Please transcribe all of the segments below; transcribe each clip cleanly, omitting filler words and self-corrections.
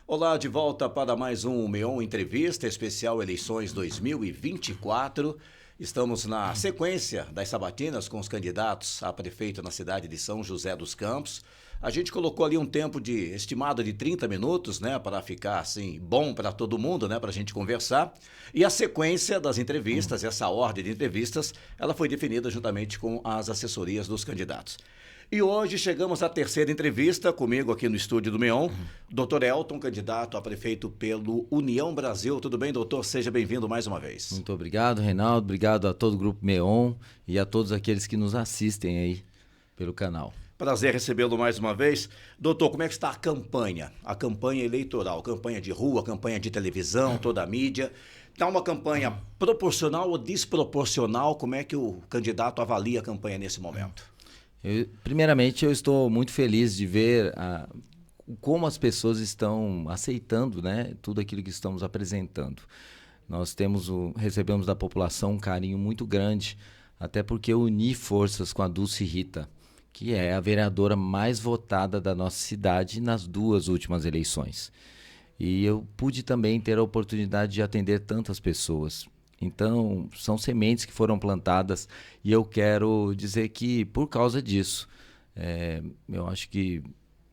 Olá, de volta para mais um Meon Entrevista Especial Eleições 2024. Estamos na sequência das sabatinas com os candidatos a prefeito na cidade de São José dos Campos. A gente colocou ali um tempo estimado de 30 minutos, né, para ficar assim bom para todo mundo, né, para a gente conversar. E a sequência das entrevistas, essa ordem de entrevistas, ela foi definida juntamente com as assessorias dos candidatos. E hoje chegamos à terceira entrevista comigo aqui no estúdio do Meon, Dr. Elton, candidato a prefeito pelo União Brasil. Tudo bem, doutor? Seja bem-vindo mais uma vez. Muito obrigado, Reinaldo. Obrigado a todo o Grupo Meon e a todos aqueles que nos assistem aí pelo canal. Prazer recebê-lo mais uma vez. Doutor, como é que está a campanha? A campanha eleitoral, campanha de rua, campanha de televisão, toda a mídia. Está uma campanha proporcional ou desproporcional? Como é que o candidato avalia a campanha nesse momento? Primeiramente, eu estou muito feliz de ver como as pessoas estão aceitando, né, tudo aquilo que estamos apresentando. Nós recebemos da população um carinho muito grande, até porque eu uni forças com a Dulce Rita, que é a vereadora mais votada da nossa cidade nas duas últimas eleições. E eu pude também ter a oportunidade de atender tantas pessoas. Então, são sementes que foram plantadas e eu quero dizer que, por causa disso, eu acho que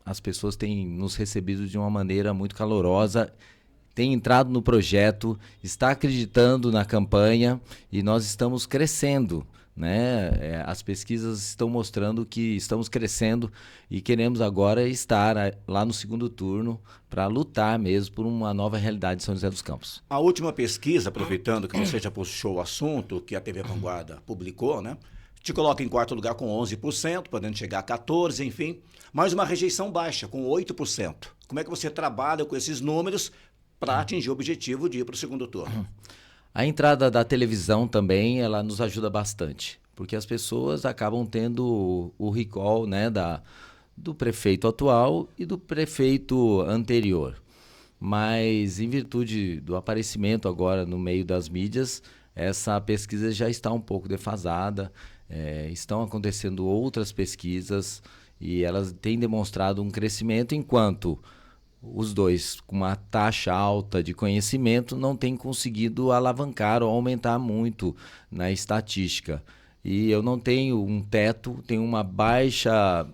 as pessoas têm nos recebido de uma maneira muito calorosa, têm entrado no projeto, está acreditando na campanha e nós estamos crescendo, né? As pesquisas estão mostrando que estamos crescendo e queremos agora estar lá no segundo turno para lutar mesmo por uma nova realidade de São José dos Campos. A última pesquisa, aproveitando que você já puxou o assunto, que a TV Vanguarda publicou, né? Te coloca em quarto lugar com 11%, podendo chegar a 14%, enfim, mas uma rejeição baixa, com 8%. Como é que você trabalha com esses números para atingir o objetivo de ir para o segundo turno? A entrada da televisão também, ela nos ajuda bastante, porque as pessoas acabam tendo o recall, né, do prefeito atual e do prefeito anterior. Mas, em virtude do aparecimento agora no meio das mídias, essa pesquisa já está um pouco defasada, estão acontecendo outras pesquisas e elas têm demonstrado um crescimento, enquanto os dois, com uma taxa alta de conhecimento, não têm conseguido alavancar ou aumentar muito na estatística. E eu não tenho um teto, tenho uma baixa,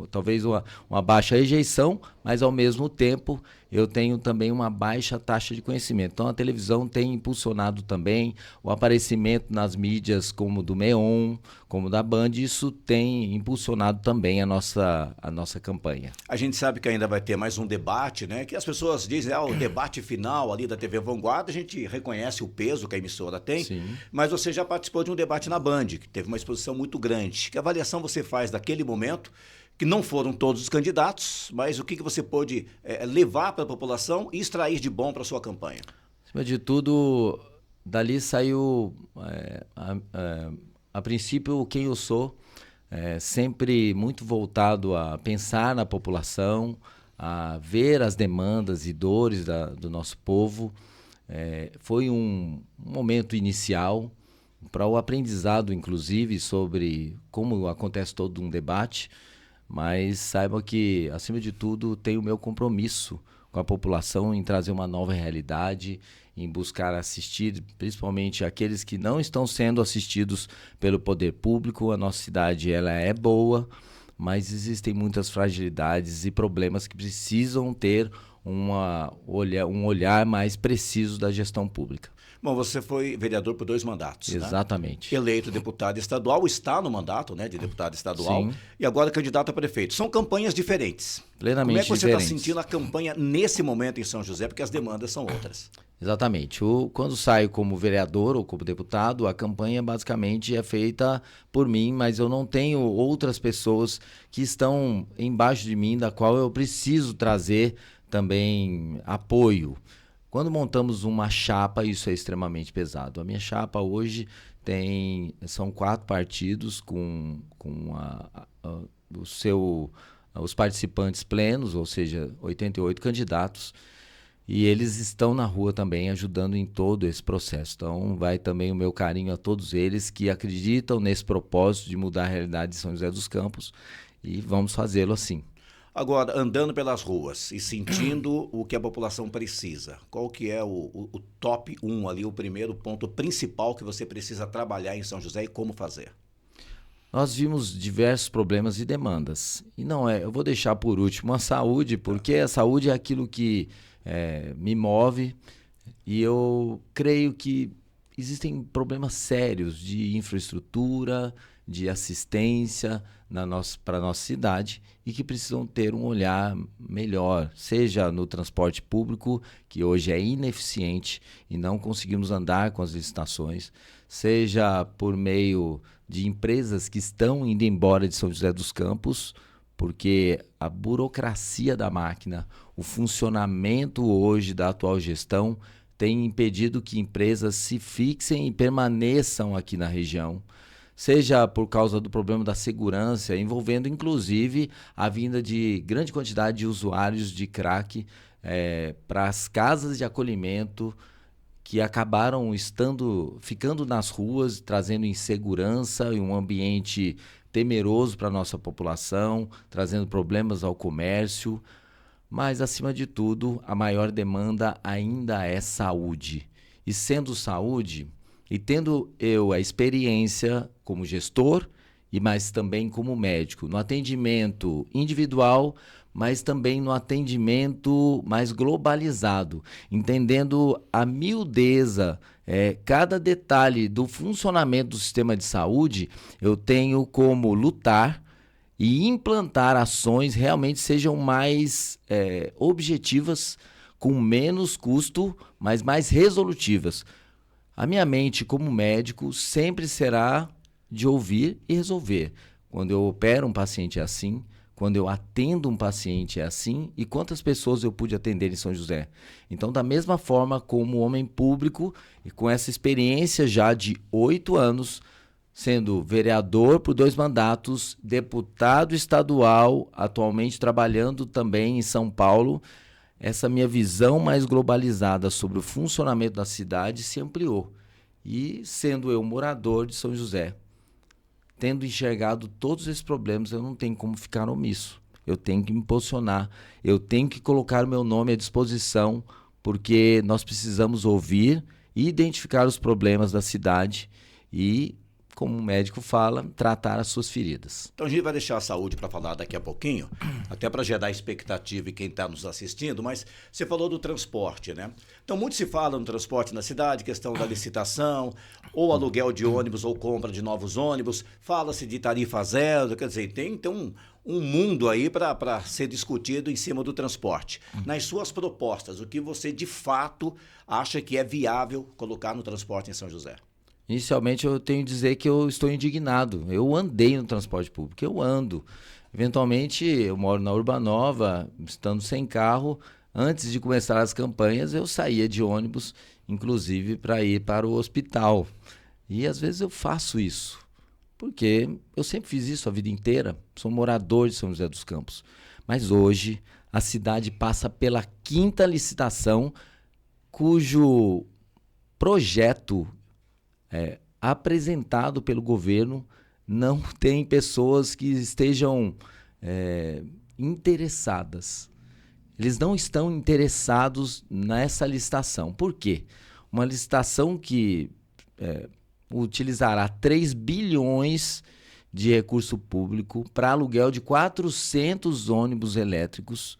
talvez uma baixa rejeição, mas ao mesmo tempo eu tenho também uma baixa taxa de conhecimento. Então a televisão tem impulsionado também o aparecimento nas mídias como do Meon, como da Band, isso tem impulsionado também a nossa campanha. A gente sabe que ainda vai ter mais um debate, né? Que as pessoas dizem, o debate final ali da TV Vanguarda, a gente reconhece o peso que a emissora tem, Sim. Mas você já participou de um debate na Band, que teve uma exposição muito grande. Que avaliação você faz daquele momento, que não foram todos os candidatos, mas o que você pôde levar para a população e extrair de bom para a sua campanha? Acima de tudo, dali saiu, a princípio, quem eu sou, sempre muito voltado a pensar na população, a ver as demandas e dores do nosso povo. Foi um momento inicial para o aprendizado, inclusive, sobre como acontece todo um debate, mas saiba que, acima de tudo, tenho o meu compromisso com a população em trazer uma nova realidade, em buscar assistir, principalmente aqueles que não estão sendo assistidos pelo poder público. A nossa cidade ela é boa, mas existem muitas fragilidades e problemas que precisam ter um olhar mais preciso da gestão pública. Bom, você foi vereador por 2 mandatos, Exatamente. Né? Eleito deputado estadual, está no mandato, né, de deputado estadual. Sim. E agora candidato a prefeito. São campanhas diferentes. Plenamente Como é que você diferentes. está sentindo a campanha nesse momento em São José? Porque as demandas são outras. Exatamente. Quando saio como vereador ou como deputado, a campanha basicamente é feita por mim, mas eu não tenho outras pessoas que estão embaixo de mim, da qual eu preciso trazer também apoio. Quando montamos uma chapa, isso é extremamente pesado. A minha chapa hoje são 4 partidos com os participantes plenos, ou seja, 88 candidatos, e eles estão na rua também ajudando em todo esse processo. Então vai também o meu carinho a todos eles que acreditam nesse propósito de mudar a realidade de São José dos Campos, e vamos fazê-lo assim. Agora, andando pelas ruas e sentindo o que a população precisa, qual que é o top 1 ali, o primeiro ponto principal que você precisa trabalhar em São José e como fazer? Nós vimos diversos problemas e demandas. E não é, eu vou deixar por último a saúde, porque a saúde é aquilo que me move e eu creio que existem problemas sérios de infraestrutura, de assistência para a nossa cidade e que precisam ter um olhar melhor, seja no transporte público, que hoje é ineficiente e não conseguimos andar com as licitações, seja por meio de empresas que estão indo embora de São José dos Campos, porque a burocracia da máquina, o funcionamento hoje da atual gestão tem impedido que empresas se fixem e permaneçam aqui na região, seja por causa do problema da segurança, envolvendo inclusive a vinda de grande quantidade de usuários de crack para as casas de acolhimento, que acabaram ficando nas ruas, trazendo insegurança e um ambiente temeroso para a nossa população, trazendo problemas ao comércio. Mas, acima de tudo, a maior demanda ainda é saúde. E sendo saúde, e tendo eu a experiência como gestor, mas também como médico, no atendimento individual, mas também no atendimento mais globalizado, entendendo a miudeza, cada detalhe do funcionamento do sistema de saúde, eu tenho como lutar e implantar ações realmente sejam mais objetivas, com menos custo, mas mais resolutivas. A minha mente, como médico, sempre será de ouvir e resolver. Quando eu opero um paciente é assim, quando eu atendo um paciente é assim, e quantas pessoas eu pude atender em São José. Então, da mesma forma, como homem público, e com essa experiência já de 8 anos, sendo vereador por 2 mandatos, deputado estadual, atualmente trabalhando também em São Paulo, essa minha visão mais globalizada sobre o funcionamento da cidade se ampliou. E sendo eu morador de São José, tendo enxergado todos esses problemas, eu não tenho como ficar omisso. Eu tenho que me posicionar, eu tenho que colocar o meu nome à disposição, porque nós precisamos ouvir e identificar os problemas da cidade e, como o médico fala, tratar as suas feridas. Então a gente vai deixar a saúde para falar daqui a pouquinho, até para gerar expectativa em quem está nos assistindo, mas você falou do transporte, né? Então muito se fala no transporte na cidade, questão da licitação, ou aluguel de ônibus ou compra de novos ônibus, fala-se de tarifa zero, quer dizer, tem então um mundo aí para ser discutido em cima do transporte. Nas suas propostas, o que você de fato acha que é viável colocar no transporte em São José? Inicialmente, eu tenho que dizer que eu estou indignado. Eu andei no transporte público, eu ando. Eventualmente, eu moro na Urbanova, estando sem carro. Antes de começar as campanhas, eu saía de ônibus, inclusive para ir para o hospital. E às vezes eu faço isso, porque eu sempre fiz isso a vida inteira. Sou morador de São José dos Campos. Mas hoje, a cidade passa pela 5ª licitação, cujo projeto apresentado pelo governo não tem pessoas que estejam interessadas. Eles não estão interessados nessa licitação. Por quê? Uma licitação que utilizará 3 bilhões de recurso público para aluguel de 400 ônibus elétricos.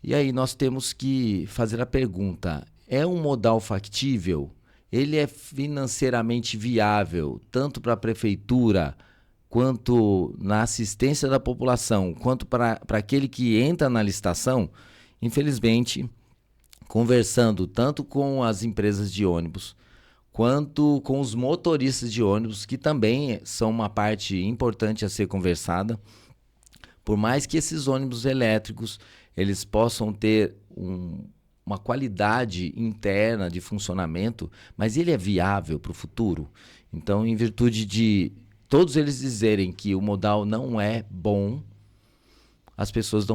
E aí nós temos que fazer a pergunta, é um modal factível? Ele é financeiramente viável, tanto para a prefeitura, quanto na assistência da população, quanto para aquele que entra na licitação? Infelizmente, conversando tanto com as empresas de ônibus, quanto com os motoristas de ônibus, que também são uma parte importante a ser conversada, por mais que esses ônibus elétricos eles possam ter uma qualidade interna de funcionamento, mas ele é viável para o futuro. Então, em virtude de todos eles dizerem que o modal não é bom, as pessoas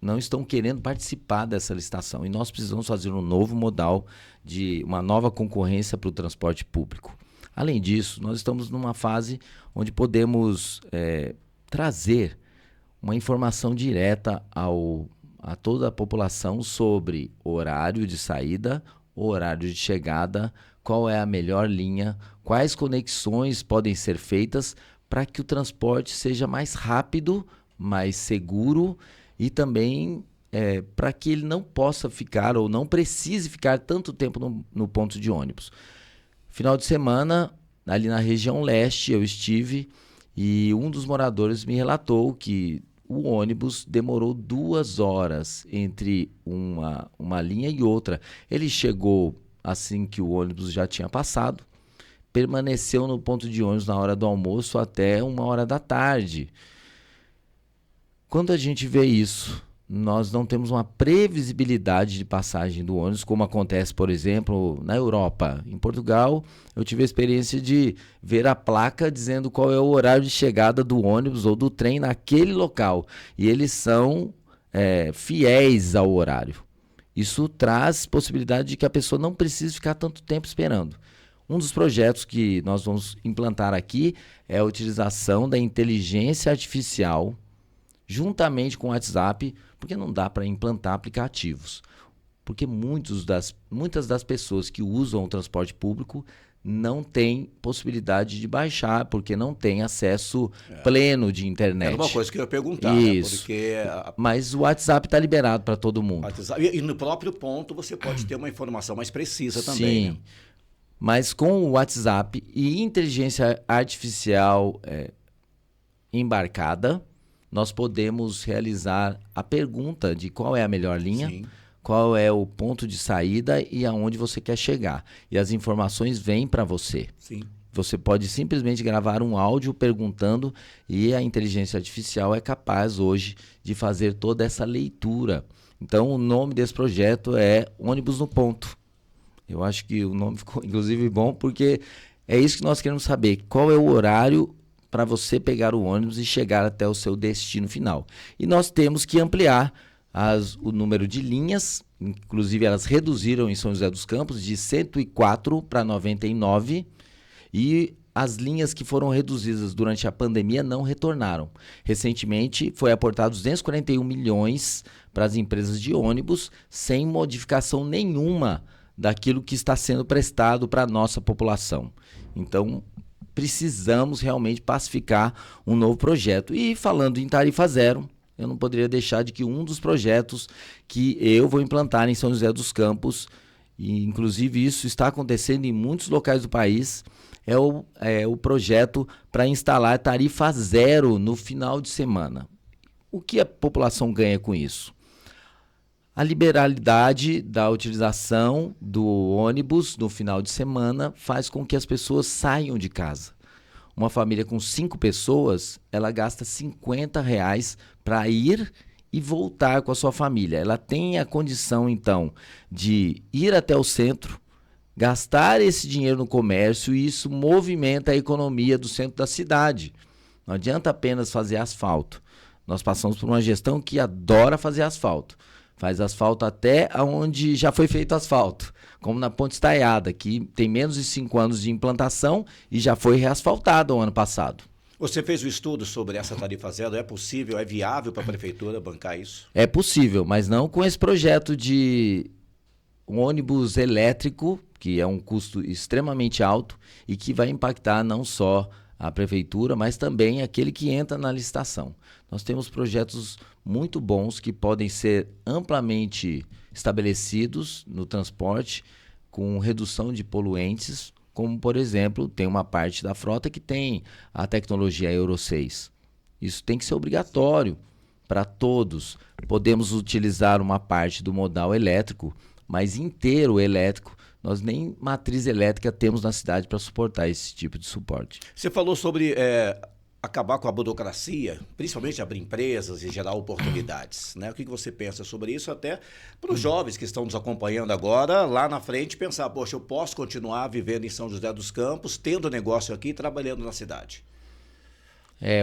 não estão querendo participar dessa licitação. E nós precisamos fazer um novo modal, de uma nova concorrência para o transporte público. Além disso, nós estamos numa fase onde podemos trazer uma informação direta a toda a população sobre horário de saída, horário de chegada, qual é a melhor linha, quais conexões podem ser feitas para que o transporte seja mais rápido, mais seguro e também para que ele não possa ficar ou não precise ficar tanto tempo no ponto de ônibus. Final de semana, ali na região leste, eu estive e um dos moradores me relatou que o ônibus demorou 2 horas entre uma linha e outra. Ele chegou assim que o ônibus já tinha passado, permaneceu no ponto de ônibus na hora do almoço até 1 hora da tarde. Quando a gente vê isso, nós não temos uma previsibilidade de passagem do ônibus, como acontece, por exemplo, na Europa. Em Portugal, eu tive a experiência de ver a placa dizendo qual é o horário de chegada do ônibus ou do trem naquele local. E eles são fiéis ao horário. Isso traz possibilidade de que a pessoa não precise ficar tanto tempo esperando. Um dos projetos que nós vamos implantar aqui é a utilização da inteligência artificial juntamente com o WhatsApp, porque não dá para implantar aplicativos. Porque muitas das pessoas que usam o transporte público não têm possibilidade de baixar, porque não têm acesso pleno de internet. Era uma coisa que eu ia perguntar, isso. Né? Porque mas o WhatsApp está liberado para todo mundo. E no próprio ponto você pode ter uma informação mais precisa também. Sim, né? Mas com o WhatsApp e inteligência artificial embarcada, nós podemos realizar a pergunta de qual é a melhor linha, Sim. qual é o ponto de saída e aonde você quer chegar. E as informações vêm para você. Sim. Você pode simplesmente gravar um áudio perguntando e a inteligência artificial é capaz hoje de fazer toda essa leitura. Então, o nome desse projeto é Ônibus no Ponto. Eu acho que o nome ficou, inclusive, bom porque é isso que nós queremos saber. Qual é o horário para você pegar o ônibus e chegar até o seu destino final. E nós temos que ampliar o número de linhas, inclusive elas reduziram em São José dos Campos de 104 para 99, e as linhas que foram reduzidas durante a pandemia não retornaram. Recentemente foi aportado 241 milhões para as empresas de ônibus, sem modificação nenhuma daquilo que está sendo prestado para a nossa população. Então, precisamos realmente pacificar um novo projeto. E falando em tarifa zero, eu não poderia deixar de que um dos projetos que eu vou implantar em São José dos Campos, e inclusive isso está acontecendo em muitos locais do país, é o projeto para instalar tarifa zero no final de semana. O que a população ganha com isso? A liberalidade da utilização do ônibus no final de semana faz com que as pessoas saiam de casa. Uma família com 5 pessoas, ela gasta R$50 para ir e voltar com a sua família. Ela tem a condição, então, de ir até o centro, gastar esse dinheiro no comércio e isso movimenta a economia do centro da cidade. Não adianta apenas fazer asfalto. Nós passamos por uma gestão que adora fazer asfalto. Faz asfalto até onde já foi feito asfalto, como na Ponte Estaiada, que tem menos de 5 anos de implantação e já foi reasfaltado o ano passado. Você fez um estudo sobre essa tarifa zero? É possível, é viável para a prefeitura bancar isso? É possível, mas não com esse projeto de um ônibus elétrico, que é um custo extremamente alto e que vai impactar não só a prefeitura, mas também aquele que entra na licitação. Nós temos projetos muito bons que podem ser amplamente estabelecidos no transporte com redução de poluentes, como, por exemplo, tem uma parte da frota que tem a tecnologia Euro 6. Isso tem que ser obrigatório para todos. Podemos utilizar uma parte do modal elétrico, mas inteiro elétrico. Nós nem matriz elétrica temos na cidade para suportar esse tipo de suporte. Você falou sobre acabar com a burocracia, principalmente abrir empresas e gerar oportunidades, né? O que você pensa sobre isso, até para os jovens que estão nos acompanhando agora, lá na frente, pensar, poxa, eu posso continuar vivendo em São José dos Campos, tendo negócio aqui e trabalhando na cidade?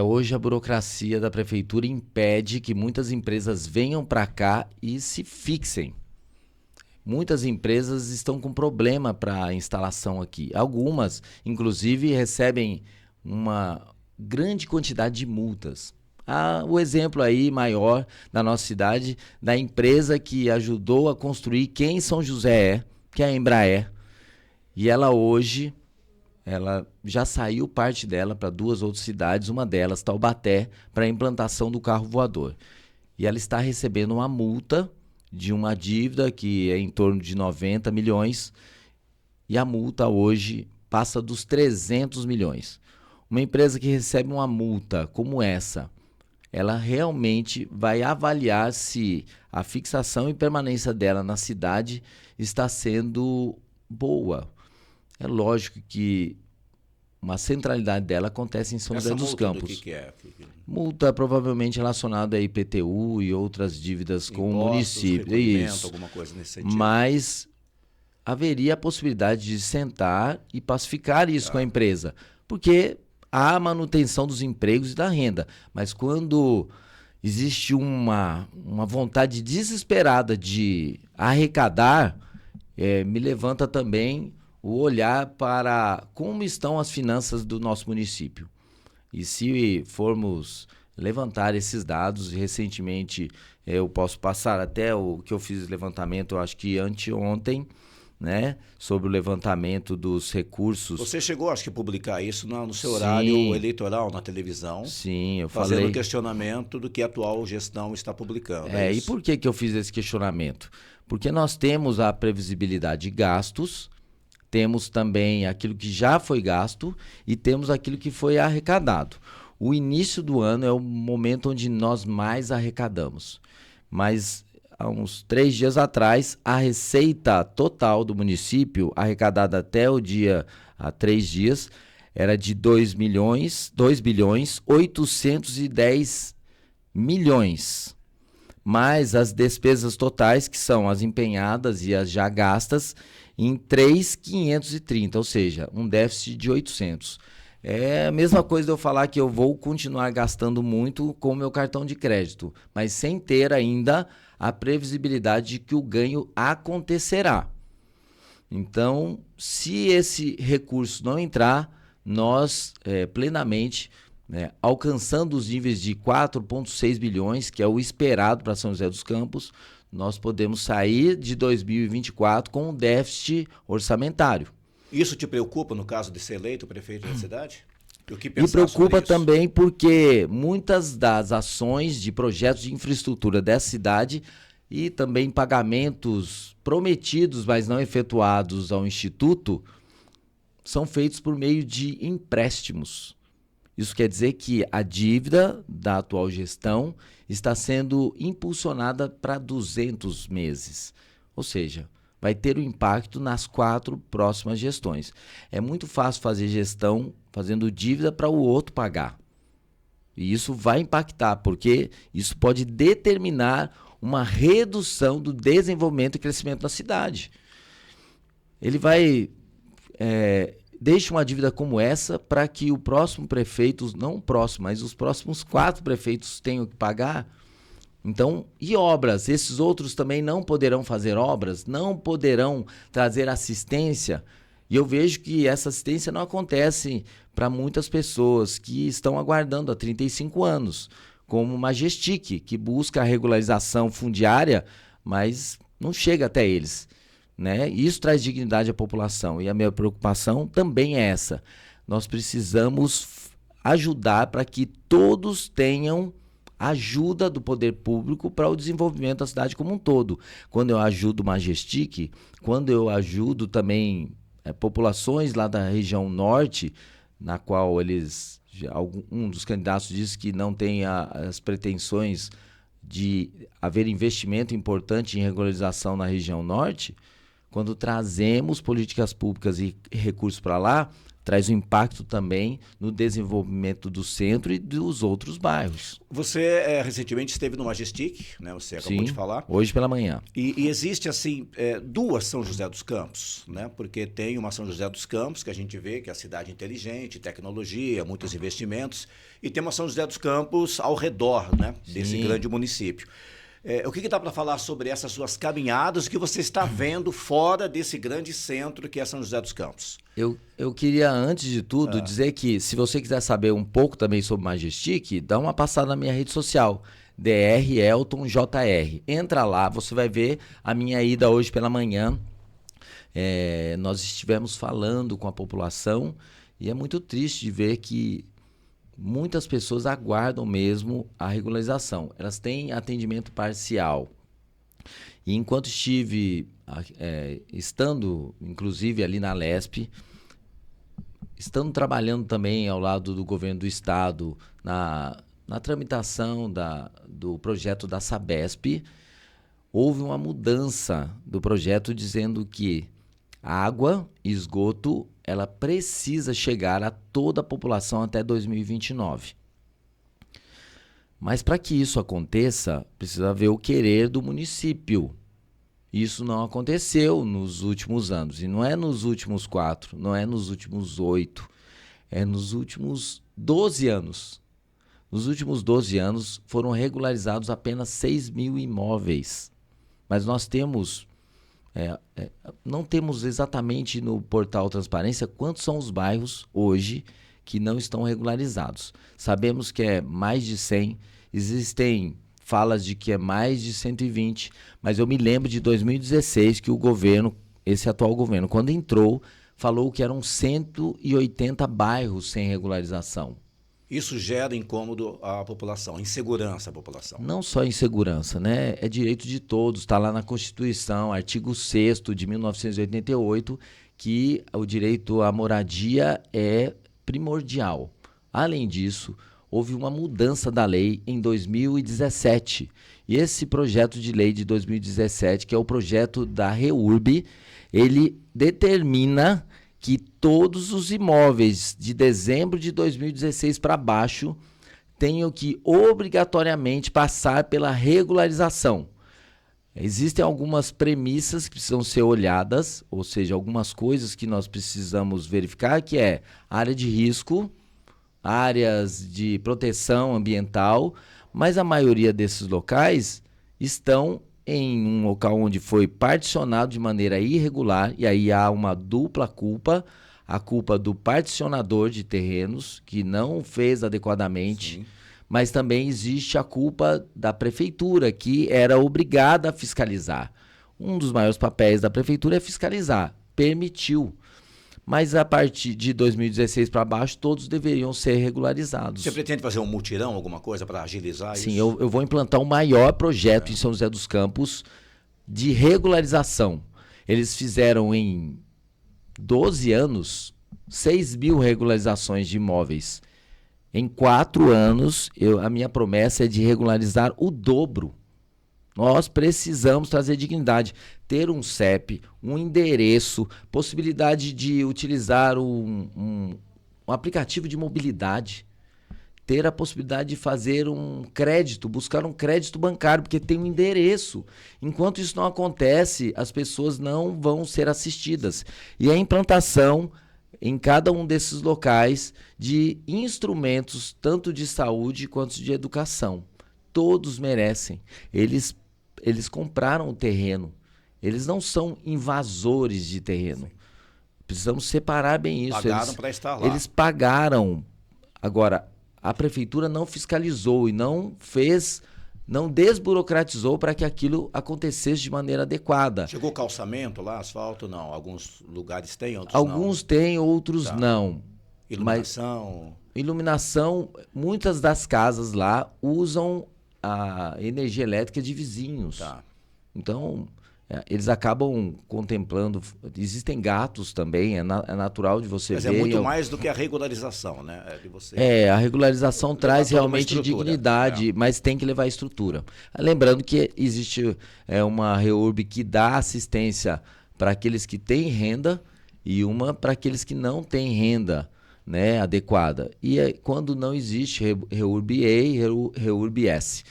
Hoje a burocracia da prefeitura impede que muitas empresas venham para cá e se fixem. Muitas empresas estão com problema para a instalação aqui. Algumas, inclusive, recebem uma grande quantidade de multas. o exemplo aí maior da nossa cidade, da empresa que ajudou a construir quem São José que é a Embraer. E ela hoje, ela já saiu parte dela para 2 outras cidades, uma delas, Taubaté, para a implantação do carro voador. E ela está recebendo uma multa de uma dívida que é em torno de 90 milhões, e a multa hoje passa dos 300 milhões. Uma empresa que recebe uma multa como essa, ela realmente vai avaliar se a fixação e permanência dela na cidade está sendo boa. É lógico que uma centralidade dela acontece em São José dos Campos. Do que é? Multa provavelmente relacionada a IPTU e outras dívidas com o município. Isso. Alguma coisa nesse sentido. Mas haveria a possibilidade de sentar e pacificar isso com a empresa. Porque há a manutenção dos empregos e da renda. Mas quando existe uma vontade desesperada de arrecadar, me levanta também o olhar para como estão as finanças do nosso município. E se formos levantar esses dados, recentemente eu posso passar até o que eu fiz levantamento, eu acho que anteontem, né, sobre o levantamento dos recursos. Você chegou, acho que, a publicar isso no seu horário eleitoral na televisão. Sim, eu fazendo falei. Questionamento do que a atual gestão está publicando. E por que eu fiz esse questionamento? Porque nós temos a previsibilidade de gastos, temos também aquilo que já foi gasto e temos aquilo que foi arrecadado. O início do ano é o momento onde nós mais arrecadamos. Mas há uns 3 dias atrás, a receita total do município, arrecadada até o dia, há 3 dias, era de 2 bilhões 810 milhões. Mais as despesas totais, que são as empenhadas e as já gastas, em 3.530, ou seja, um déficit de 800. É a mesma coisa de eu falar que eu vou continuar gastando muito com o meu cartão de crédito, mas sem ter ainda a previsibilidade de que o ganho acontecerá. Então, se esse recurso não entrar, nós plenamente, alcançando os níveis de 4,6 bilhões, que é o esperado para São José dos Campos, nós podemos sair de 2024 com um déficit orçamentário. Isso te preocupa no caso de ser eleito prefeito da cidade? Me preocupa também porque muitas das ações de projetos de infraestrutura dessa cidade e também pagamentos prometidos, mas não efetuados ao Instituto, são feitos por meio de empréstimos. Isso quer dizer que a dívida da atual gestão está sendo impulsionada para 200 meses. Ou seja, vai ter um impacto nas 4 próximas gestões. É muito fácil fazer gestão fazendo dívida para o outro pagar. E isso vai impactar, porque isso pode determinar uma redução do desenvolvimento e crescimento da cidade. Ele vai... deixa uma dívida como essa para que o próximo prefeito, não o próximo, mas os próximos 4 prefeitos tenham que pagar. Então, e obras? Esses outros também não poderão fazer obras, não poderão trazer assistência. E eu vejo que essa assistência não acontece para muitas pessoas que estão aguardando há 35 anos, como Majestic, que busca a regularização fundiária, mas não chega até eles. Né? Isso traz dignidade à população e a minha preocupação também é essa. Nós precisamos ajudar para que todos tenham ajuda do poder público para o desenvolvimento da cidade como um todo. Quando eu ajudo o Majestic, quando eu ajudo também populações lá da região norte, na qual um dos candidatos disse que não tem as pretensões de haver investimento importante em regularização na região norte. Quando trazemos políticas públicas e recursos para lá, traz um impacto também no desenvolvimento do centro e dos outros bairros. Você recentemente esteve no Majestic, né? Você acabou de falar. Hoje pela manhã. E existe, assim, 2 São José dos Campos, né? Porque tem uma São José dos Campos, que a gente vê que é a cidade inteligente, tecnologia, muitos investimentos, e tem uma São José dos Campos ao redor, né? Desse grande município. O que dá para falar sobre essas suas caminhadas, o que você está vendo fora desse grande centro que é São José dos Campos? Eu queria, antes de tudo, dizer que se você quiser saber um pouco também sobre Majestic, dá uma passada na minha rede social, Dr. Elton Jr. Entra lá, você vai ver a minha ida hoje pela manhã. Nós estivemos falando com a população e é muito triste de ver que muitas pessoas aguardam mesmo a regularização. Elas têm atendimento parcial. E enquanto estive, estando inclusive ali na Lesp, estando trabalhando também ao lado do governo do estado na tramitação do projeto da Sabesp, houve uma mudança do projeto dizendo que a água e esgoto ela precisa chegar a toda a população até 2029. Mas para que isso aconteça, precisa haver o querer do município. Isso não aconteceu nos últimos anos. E não é nos últimos 4, não é nos últimos 8, é nos últimos 12 anos. Nos últimos 12 anos foram regularizados apenas 6 mil imóveis. Mas nós temos... não temos exatamente no portal Transparência quantos são os bairros hoje que não estão regularizados. Sabemos que é mais de 100, existem falas de que é mais de 120, mas eu me lembro de 2016 que o governo, esse atual governo, quando entrou, falou que eram 180 bairros sem regularização. Isso gera incômodo à população, insegurança à população. Não só insegurança, né? É direito de todos, está lá na Constituição, artigo 6º de 1988, que o direito à moradia é primordial. Além disso, houve uma mudança da lei em 2017. E esse projeto de lei de 2017, que é o projeto da REURB, ele determina que todos os imóveis de dezembro de 2016 para baixo tenham que obrigatoriamente passar pela regularização. Existem algumas premissas que precisam ser olhadas, ou seja, algumas coisas que nós precisamos verificar, que é área de risco, áreas de proteção ambiental, mas a maioria desses locais estão em um local onde foi particionado de maneira irregular, e aí há uma dupla culpa, a culpa do particionador de terrenos, que não fez adequadamente, sim, mas também existe a culpa da prefeitura, que era obrigada a fiscalizar. Um dos maiores papéis da prefeitura é fiscalizar, permitiu. Mas a partir de 2016 para baixo, todos deveriam ser regularizados. Você pretende fazer um mutirão, alguma coisa para agilizar isso? Sim, eu vou implantar o maior projeto em São José dos Campos de regularização. Eles fizeram em 12 anos 6 mil regularizações de imóveis. Em 4 anos, a minha promessa é de regularizar o dobro. Nós precisamos trazer dignidade, ter um CEP, um endereço, possibilidade de utilizar um aplicativo de mobilidade, ter a possibilidade de fazer um crédito, buscar um crédito bancário, porque tem um endereço. Enquanto isso não acontece, as pessoas não vão ser assistidas. E a implantação em cada um desses locais de instrumentos, tanto de saúde quanto de educação. Todos merecem. Eles compraram o terreno. Eles não são invasores de terreno. Sim. Precisamos separar bem isso. Pagaram para estar lá. Eles pagaram. Agora, a prefeitura não fiscalizou e não desburocratizou para que aquilo acontecesse de maneira adequada. Chegou calçamento lá, asfalto? Não. Alguns lugares têm, outros Alguns não. Têm, outros não. Iluminação? Iluminação, muitas das casas lá usam a energia elétrica de vizinhos. Tá. Então, eles acabam contemplando. Existem gatos também, é natural de você ver. Mas é muito mais do que a regularização, né? A regularização traz realmente dignidade, mas tem que levar estrutura. Lembrando que existe uma REURB que dá assistência para aqueles que têm renda e uma para aqueles que não têm renda, né, adequada. E quando não existe REURB E e REURB S,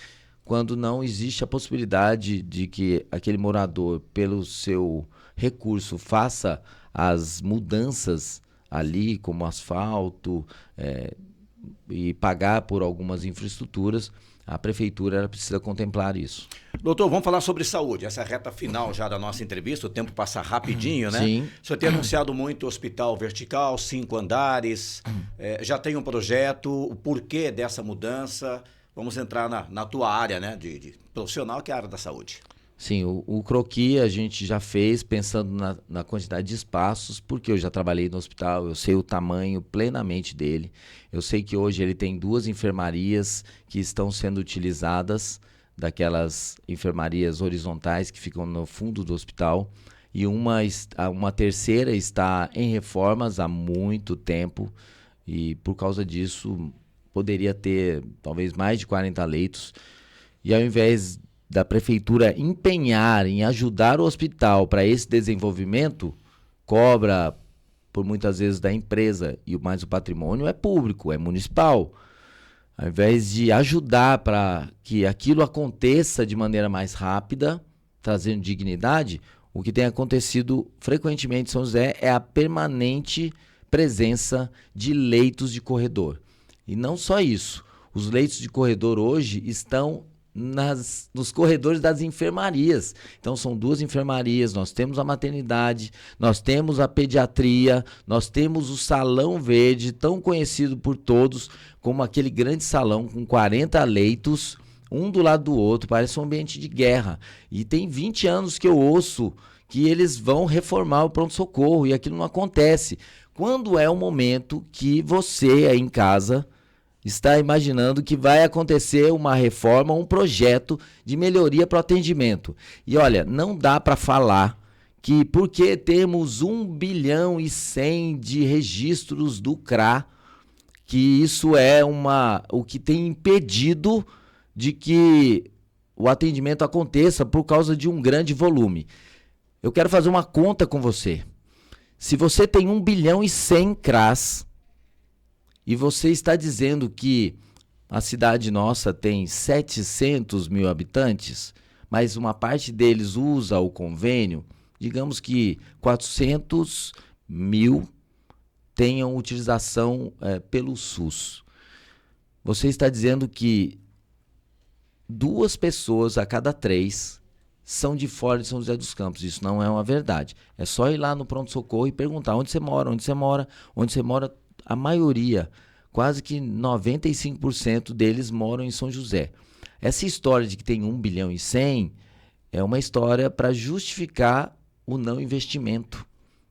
quando não existe a possibilidade de que aquele morador, pelo seu recurso, faça as mudanças ali, como asfalto, e pagar por algumas infraestruturas, a prefeitura ela precisa contemplar isso. Doutor, vamos falar sobre saúde. Essa é a reta final já da nossa entrevista, o tempo passa rapidinho, né? Sim. O senhor tem anunciado muito hospital vertical, 5 andares, já tem um projeto, o porquê dessa mudança? Vamos entrar na tua área, né, de profissional, que é a área da saúde. Sim, o croquis a gente já fez pensando na quantidade de espaços, porque eu já trabalhei no hospital, eu sei o tamanho plenamente dele. Eu sei que hoje ele tem 2 enfermarias que estão sendo utilizadas, daquelas enfermarias horizontais que ficam no fundo do hospital, e uma terceira está em reformas há muito tempo, e por causa disso poderia ter talvez mais de 40 leitos, e ao invés da prefeitura empenhar em ajudar o hospital para esse desenvolvimento, cobra por muitas vezes da empresa, mas o patrimônio é público, é municipal. Ao invés de ajudar para que aquilo aconteça de maneira mais rápida, trazendo dignidade, o que tem acontecido frequentemente em São José é a permanente presença de leitos de corredor. E não só isso, os leitos de corredor hoje estão nos corredores das enfermarias. Então são 2 enfermarias, nós temos a maternidade, nós temos a pediatria, nós temos o salão verde, tão conhecido por todos como aquele grande salão com 40 leitos, um do lado do outro, parece um ambiente de guerra. E tem 20 anos que eu ouço que eles vão reformar o pronto-socorro e aquilo não acontece. Quando é o momento que você aí em casa está imaginando que vai acontecer uma reforma, um projeto de melhoria para o atendimento? E olha, não dá para falar que porque temos 1 bilhão e 100 de registros do CRA, que isso é o que tem impedido de que o atendimento aconteça por causa de um grande volume. Eu quero fazer uma conta com você. Se você tem 1 bilhão e 100 CRAs, e você está dizendo que a cidade nossa tem 700 mil habitantes, mas uma parte deles usa o convênio, digamos que 400 mil tenham utilização pelo SUS. Você está dizendo que 2 pessoas a cada 3 são de fora de São José dos Campos. Isso não é uma verdade. É só ir lá no pronto-socorro e perguntar onde você mora, onde você mora, onde você mora. A maioria, quase que 95% deles moram em São José. Essa história de que tem 1 bilhão e 100 é uma história para justificar o não investimento.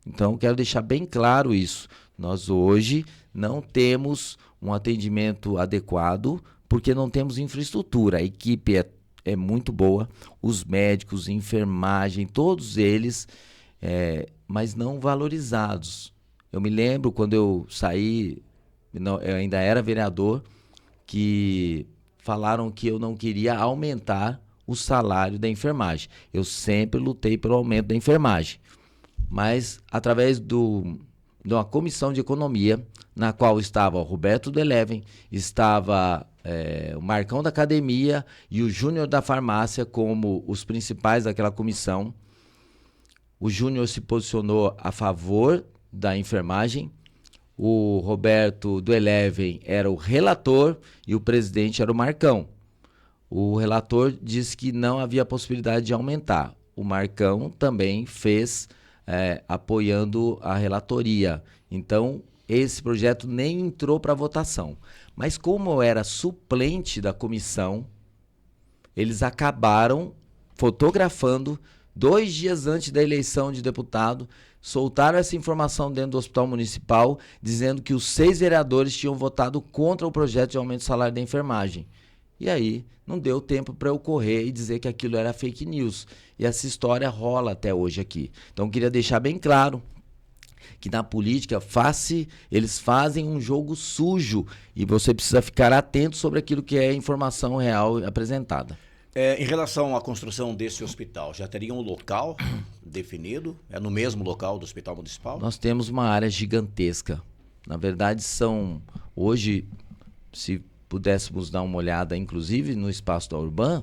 Então, quero deixar bem claro isso. Nós hoje não temos um atendimento adequado porque não temos infraestrutura. A equipe é muito boa, os médicos, enfermagem, todos eles, mas não valorizados. Eu me lembro quando eu saí, eu ainda era vereador, que falaram que eu não queria aumentar o salário da enfermagem. Eu sempre lutei pelo aumento da enfermagem. Mas através de uma comissão de economia, na qual estava o Roberto do Eleven, estava o Marcão da academia e o Júnior da farmácia como os principais daquela comissão. O Júnior se posicionou a favor da enfermagem, o Roberto do Eleven era o relator e o presidente era o Marcão. O relator disse que não havia possibilidade de aumentar. O Marcão também fez apoiando a relatoria. Então, esse projeto nem entrou para votação. Mas como eu era suplente da comissão, eles acabaram fotografando 2 dias antes da eleição de deputado, soltaram essa informação dentro do Hospital Municipal, dizendo que os 6 vereadores tinham votado contra o projeto de aumento do salário da enfermagem. E aí, não deu tempo para eu correr e dizer que aquilo era fake news. E essa história rola até hoje aqui. Então, queria deixar bem claro que na política eles fazem um jogo sujo e você precisa ficar atento sobre aquilo que é informação real apresentada. Em relação à construção desse hospital, já teria um local definido? É no mesmo local do Hospital Municipal? Nós temos uma área gigantesca. Na verdade, hoje, se pudéssemos dar uma olhada, inclusive no espaço da Urban,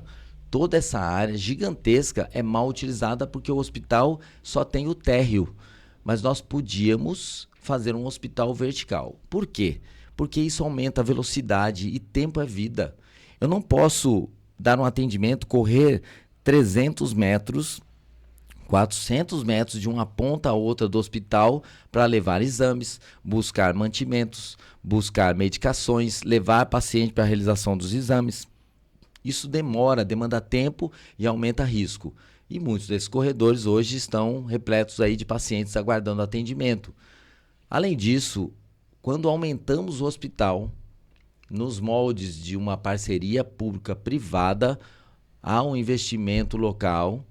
toda essa área gigantesca é mal utilizada porque o hospital só tem o térreo. Mas nós podíamos fazer um hospital vertical. Por quê? Porque isso aumenta a velocidade e tempo é vida. Eu não posso dar um atendimento, correr 300 metros, 400 metros de uma ponta a outra do hospital para levar exames, buscar mantimentos, buscar medicações, levar paciente para a realização dos exames. Isso demanda tempo e aumenta risco. E muitos desses corredores hoje estão repletos aí de pacientes aguardando atendimento. Além disso, quando aumentamos o hospital, nos moldes de uma parceria pública-privada, há um investimento local,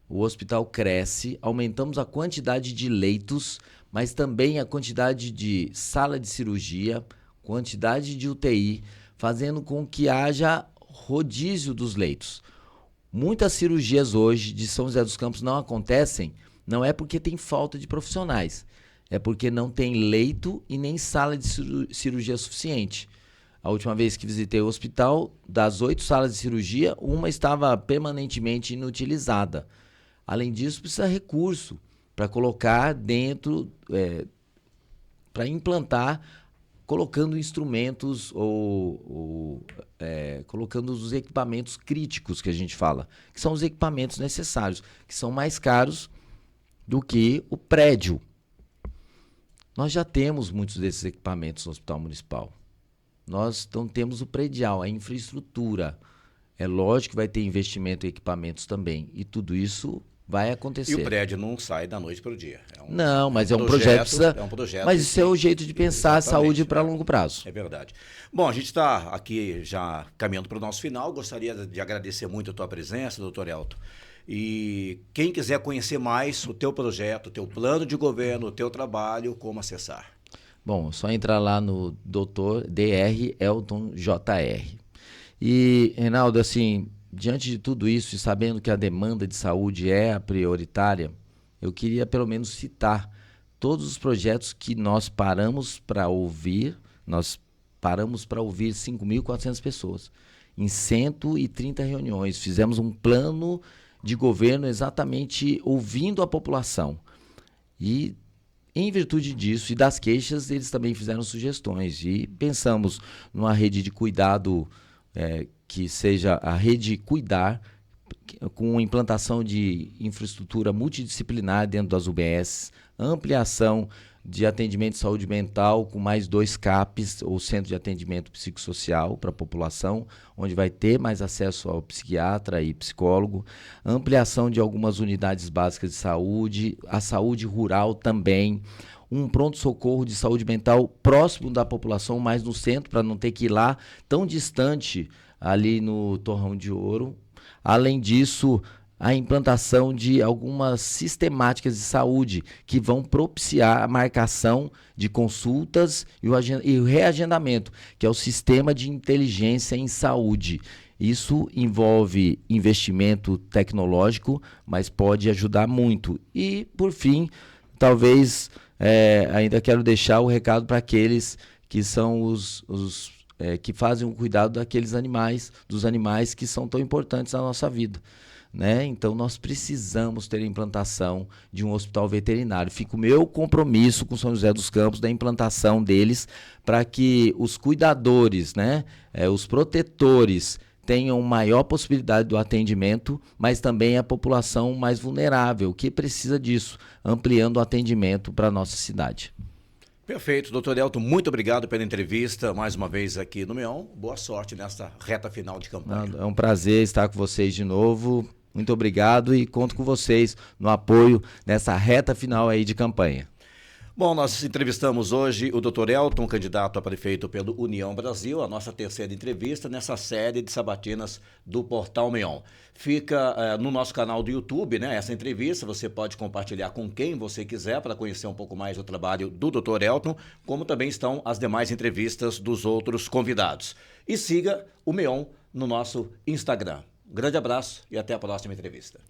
o hospital cresce, aumentamos a quantidade de leitos, mas também a quantidade de sala de cirurgia, quantidade de UTI, fazendo com que haja rodízio dos leitos. Muitas cirurgias hoje de São José dos Campos não acontecem, não é porque tem falta de profissionais, é porque não tem leito e nem sala de cirurgia suficiente. A última vez que visitei o hospital, das 8 salas de cirurgia, uma estava permanentemente inutilizada. Além disso, precisa recurso para colocar dentro, para implantar, colocando instrumentos ou colocando os equipamentos críticos que a gente fala, que são os equipamentos necessários, que são mais caros do que o prédio. Nós já temos muitos desses equipamentos no Hospital Municipal. Nós não temos o predial, a infraestrutura. É lógico que vai ter investimento em equipamentos também. E tudo isso vai acontecer. E o prédio não sai da noite para o dia. Não, mas é um projeto. É um projeto. Mas isso é o jeito de pensar saúde para longo prazo. É verdade. Bom, a gente está aqui já caminhando para o nosso final. Gostaria de agradecer muito a tua presença, doutor Elton. E quem quiser conhecer mais o teu projeto, o teu plano de governo, o teu trabalho, como acessar? Bom, só entrar lá no Dr. Elton Jr. E, Reinaldo, assim, diante de tudo isso e sabendo que a demanda de saúde é a prioritária, eu queria pelo menos citar todos os projetos que nós paramos para ouvir. Nós paramos para ouvir 5.400 pessoas em 130 reuniões. Fizemos um plano de governo exatamente ouvindo a população. E em virtude disso e das queixas, eles também fizeram sugestões e pensamos numa rede de cuidado que seja a rede Cuidar, com implantação de infraestrutura multidisciplinar dentro das UBS, ampliação de atendimento de saúde mental com mais 2 CAPs, ou Centro de Atendimento Psicossocial para a população, onde vai ter mais acesso ao psiquiatra e psicólogo, ampliação de algumas unidades básicas de saúde, a saúde rural também, um pronto-socorro de saúde mental próximo da população, mais no centro, para não ter que ir lá tão distante ali no Torrão de Ouro. Além disso, a implantação de algumas sistemáticas de saúde que vão propiciar a marcação de consultas e o reagendamento, que é o sistema de inteligência em saúde. Isso envolve investimento tecnológico, mas pode ajudar muito. E, por fim, talvez ainda quero deixar o recado para aqueles que são os que fazem o cuidado daqueles animais, dos animais que são tão importantes na nossa vida. Né? Então, nós precisamos ter a implantação de um hospital veterinário. Fica o meu compromisso com São José dos Campos da implantação deles para que os cuidadores, né, os protetores, tenham maior possibilidade do atendimento, mas também a população mais vulnerável, que precisa disso, ampliando o atendimento para a nossa cidade. Perfeito, doutor Elton, muito obrigado pela entrevista, mais uma vez aqui no MEON. Boa sorte nesta reta final de campanha. É um prazer estar com vocês de novo. Muito obrigado e conto com vocês no apoio nessa reta final aí de campanha. Bom, nós entrevistamos hoje o Dr. Elton, candidato a prefeito pelo União Brasil, a nossa terceira entrevista nessa série de sabatinas do Portal MEON. Fica no nosso canal do YouTube, né? Essa entrevista você pode compartilhar com quem você quiser para conhecer um pouco mais do trabalho do Dr. Elton, como também estão as demais entrevistas dos outros convidados. E siga o MEON no nosso Instagram. Um grande abraço e até a próxima entrevista.